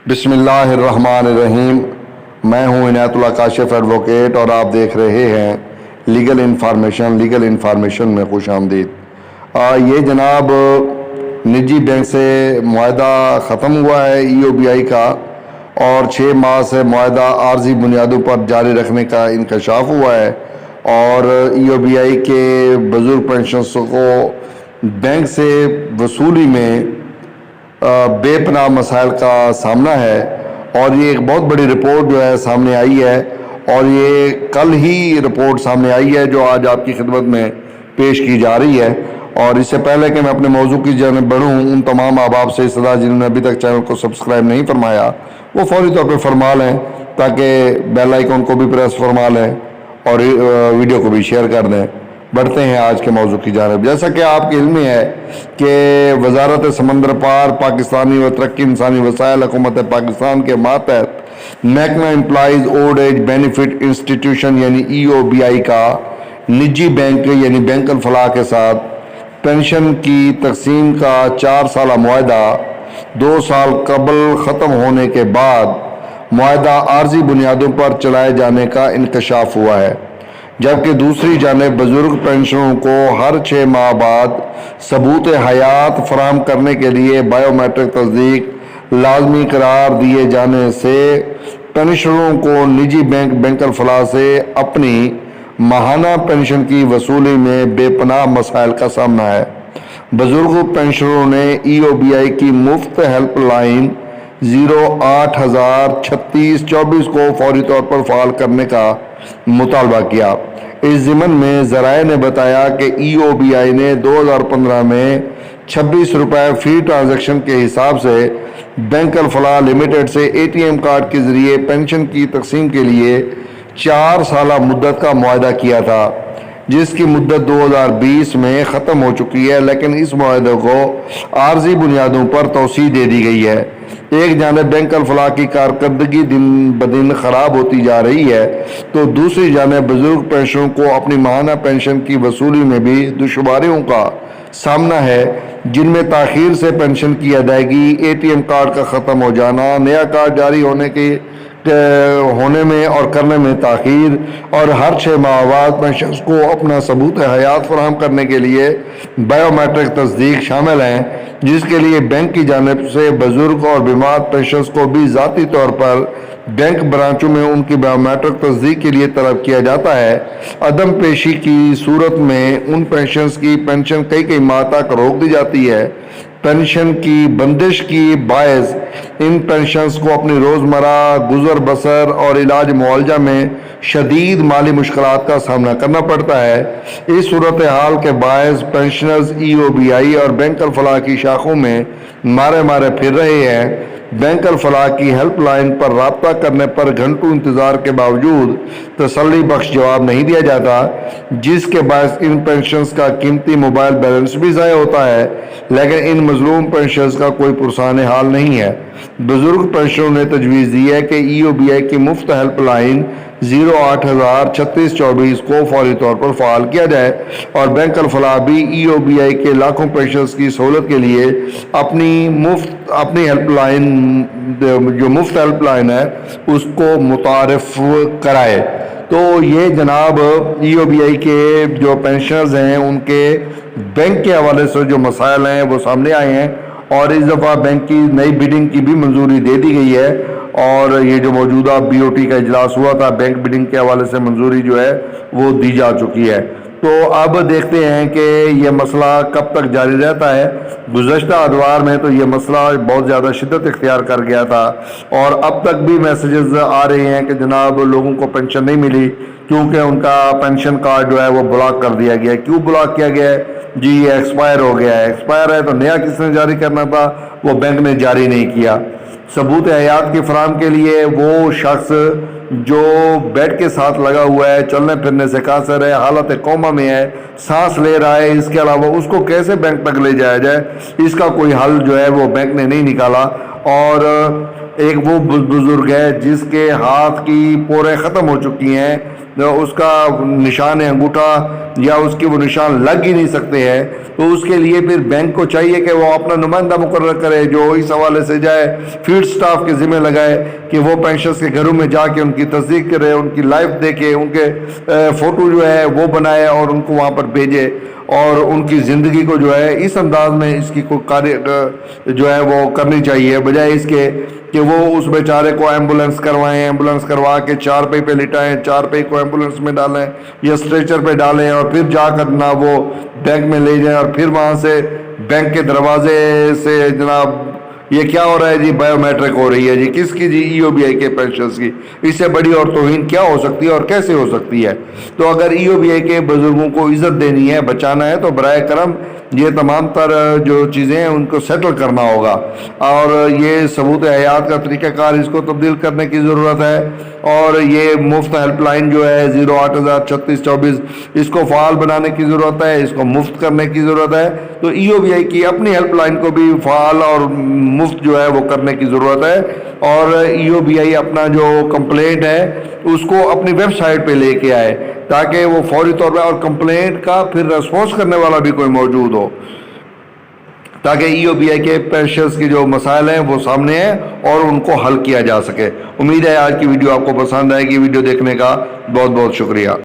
بسم اللہ الرحمن الرحیم۔ میں ہوں عنایت اللہ کاشف ایڈوکیٹ اور آپ دیکھ رہے ہیں لیگل انفارمیشن میں خوش آمدید۔ یہ جناب نجی بینک سے معاہدہ ختم ہوا ہے ای او بی آئی کا، اور 6 ماہ سے معاہدہ عارضی بنیادوں پر جاری رکھنے کا انکشاف ہوا ہے، اور ای او بی آئی کے بزرگ پینشنرز کو بینک سے وصولی میں بے پناہ مسائل کا سامنا ہے، اور یہ ایک بہت بڑی رپورٹ جو ہے سامنے آئی ہے، اور یہ کل ہی رپورٹ سامنے آئی ہے جو آج آپ کی خدمت میں پیش کی جا رہی ہے۔ اور اس سے پہلے کہ میں اپنے موضوع کی جانب بڑھوں، ان تمام احباب سے اصطلاح جنہوں نے ابھی تک چینل کو سبسکرائب نہیں فرمایا وہ فوری طور پہ فرما لیں، تاکہ بیل آئیکن کو بھی پریس فرما لیں اور ویڈیو کو بھی شیئر کر دیں۔ بڑھتے ہیں آج کے موضوع کی جانب۔ جیسا کہ آپ کے علم میں ہے کہ وزارت سمندر پار پاکستانی و ترقی انسانی وسائل حکومت پاکستان کے ماتحت محکمہ employees old age benefit institution یعنی ای او بی آئی کا نجی بینک یعنی بینک الفلاح کے ساتھ پینشن کی تقسیم کا 4 سالہ معاہدہ 2 سال قبل ختم ہونے کے بعد معاہدہ عارضی بنیادوں پر چلائے جانے کا انکشاف ہوا ہے، جبکہ دوسری جانب بزرگ پینشنروں کو ہر 6 ماہ بعد ثبوت حیات فراہم کرنے کے لیے بائیو میٹرک تصدیق لازمی قرار دیے جانے سے پینشنروں کو نجی بینک الفلاح سے اپنی ماہانہ پینشن کی وصولی میں بے پناہ مسائل کا سامنا ہے۔ بزرگ پینشنروں نے ای او بی آئی کی مفت ہیلپ لائن 0803624 کو فوری طور پر فعال کرنے کا مطالبہ کیا۔ اس ضمن میں ذرائع نے بتایا کہ ای او بی آئی نے 2015 میں 26 روپے فی ٹرانزیکشن کے حساب سے بینک الفلاح لمیٹڈ سے اے ٹی ایم کارڈ کے ذریعے پینشن کی تقسیم کے لیے 4 سالہ مدت کا معاہدہ کیا تھا، جس کی مدت 2020 میں ختم ہو چکی ہے، لیکن اس معاہدے کو عارضی بنیادوں پر توسیع دے دی گئی ہے۔ ایک جانب بینک الفلاح کی کارکردگی دن بدن خراب ہوتی جا رہی ہے، تو دوسری جانب بزرگ پینشنروں کو اپنی ماہانہ پینشن کی وصولی میں بھی دشواریوں کا سامنا ہے، جن میں تاخیر سے پینشن کی ادائیگی، اے ٹی ایم کارڈ کا ختم ہو جانا، نیا کارڈ جاری ہونے میں اور کرنے میں تاخیر، اور ہر 6 ماہ بعد پینشنرز کو اپنا ثبوت حیات فراہم کرنے کے لیے بائیو میٹرک تصدیق شامل ہیں، جس کے لیے بینک کی جانب سے بزرگ اور بیمار پینشنرز کو بھی ذاتی طور پر بینک برانچوں میں ان کی بائیو میٹرک تصدیق کے لیے طلب کیا جاتا ہے۔ عدم پیشی کی صورت میں ان پینشنرز کی پینشن کئی ماہ تک روک دی جاتی ہے۔ پینشن کی بندش کی باعث ان پینشنرز کو اپنی روزمرہ گزر بسر اور علاج معالجہ میں شدید مالی مشکلات کا سامنا کرنا پڑتا ہے۔ اس صورتحال کے باعث پینشنرز ای او بی آئی اور بینک الفلاح کی شاخوں میں مارے پھر رہے ہیں۔ بینک الفلاح کی ہیلپ لائن پر رابطہ کرنے پر گھنٹوں انتظار کے باوجود تسلی بخش جواب نہیں دیا جاتا، جس کے باعث ان پینشنرز کا قیمتی موبائل بیلنس بھی ضائع ہوتا ہے، لیکن ان مظلوم پینشنرز کا کوئی پرسان حال نہیں ہے۔ بزرگ پینشنروں نے تجویز دی ہے کہ ای او بی آئی کی مفت ہیلپ لائن 0803624 کو فوری طور پر فعال کیا جائے، اور بینک الفلاح بھی ای او بی آئی کے لاکھوں پینشنرز کی سہولت کے لیے اپنی ہیلپ لائن جو مفت ہیلپ لائن ہے اس کو متعارف کرائے۔ تو یہ جناب ای او بی آئی کے جو پینشنرز ہیں ان کے بینک کے حوالے سے جو مسائل ہیں وہ سامنے آئے ہیں، اور اس دفعہ بینک کی نئی بیڈنگ کی بھی منظوری دے دی گئی ہے، اور یہ جو موجودہ بی او ٹی کا اجلاس ہوا تھا بینک بیڈنگ کے حوالے سے منظوری جو ہے وہ دی جا چکی ہے۔ تو اب دیکھتے ہیں کہ یہ مسئلہ کب تک جاری رہتا ہے۔ گزشتہ ادوار میں تو یہ مسئلہ بہت زیادہ شدت اختیار کر گیا تھا، اور اب تک بھی میسیجز آ رہے ہیں کہ جناب لوگوں کو پینشن نہیں ملی کیونکہ ان کا پینشن کارڈ جو ہے وہ بلاک کر دیا گیا ہے۔ کیوں بلاک کیا گیا ہے؟ جی یہ ایکسپائر ہو گیا ہے۔ ایکسپائر ہے تو نیا کس نے جاری کرنا تھا؟ وہ بینک نے جاری نہیں کیا۔ ثبوت حیات کی فراہم کے لیے وہ شخص جو بیڈ کے ساتھ لگا ہوا ہے، چلنے پھرنے سے قاصر ہے، حالت کوما میں ہے، سانس لے رہا ہے، اس کے علاوہ اس کو کیسے بینک تک لے جایا جائے، اس کا کوئی حل جو ہے وہ بینک نے نہیں نکالا۔ اور ایک وہ بزرگ ہے جس کے ہاتھ کی پورے ختم ہو چکی ہیں، اس کا نشان انگوٹھا یا اس کی وہ نشان لگ ہی نہیں سکتے ہیں، تو اس کے لیے پھر بینک کو چاہیے کہ وہ اپنا نمائندہ مقرر کرے جو اس حوالے سے جائے، فیلڈ سٹاف کے ذمہ لگائے کہ وہ پینشنرز کے گھروں میں جا کے ان کی تصدیق کرے، ان کی لائف دیکھے، ان کے فوٹو جو ہے وہ بنائے اور ان کو وہاں پر بھیجے، اور ان کی زندگی کو جو ہے اس انداز میں اس کی کوئی جو ہے وہ کرنی چاہیے، بجائے اس کے کہ وہ اس بیچارے کو ایمبولینس کروائیں، ایمبولینس کروا کے چارپائی پہ لٹائیں، چارپائی کو ایمبولینس میں ڈالیں یا اسٹریچر پہ ڈالیں، اور پھر جا کر نہ وہ بینک میں لے جائیں، اور پھر وہاں سے بینک کے دروازے سے جناب یہ کیا ہو رہا ہے جی، بایو میٹرک ہو رہی ہے جی، کس کی جی؟ ای او بی آئی کے پینشنز کی۔ اس سے بڑی اور توہین کیا ہو سکتی ہے اور کیسے ہو سکتی ہے؟ تو اگر ای او بی آئی کے بزرگوں کو عزت دینی ہے، بچانا ہے، تو برائے کرم یہ تمام تر جو چیزیں ہیں ان کو سیٹل کرنا ہوگا، اور یہ ثبوت حیات کا طریقہ کار اس کو تبدیل کرنے کی ضرورت ہے، اور یہ مفت ہیلپ لائن جو ہے 0803624 اس کو فعال بنانے کی ضرورت ہے، اس کو مفت کرنے کی ضرورت ہے۔ تو ای او بی آئی کی اپنی ہیلپ لائن کو بھی فعال اور مفت جو ہے وہ کرنے کی ضرورت ہے، اور ای او بی آئی اپنا جو کمپلینٹ ہے اس کو اپنی ویب سائٹ پہ لے کے آئے تاکہ وہ فوری طور پہ، اور کمپلینٹ کا پھر ریسپانس کرنے والا بھی کوئی موجود ہو، تاکہ ای او بی آئی کے پینشنرز کی جو مسائل ہیں وہ سامنے ہیں اور ان کو حل کیا جا سکے۔ امید ہے آج کی ویڈیو آپ کو پسند آئے گی۔ ویڈیو دیکھنے کا بہت بہت شکریہ۔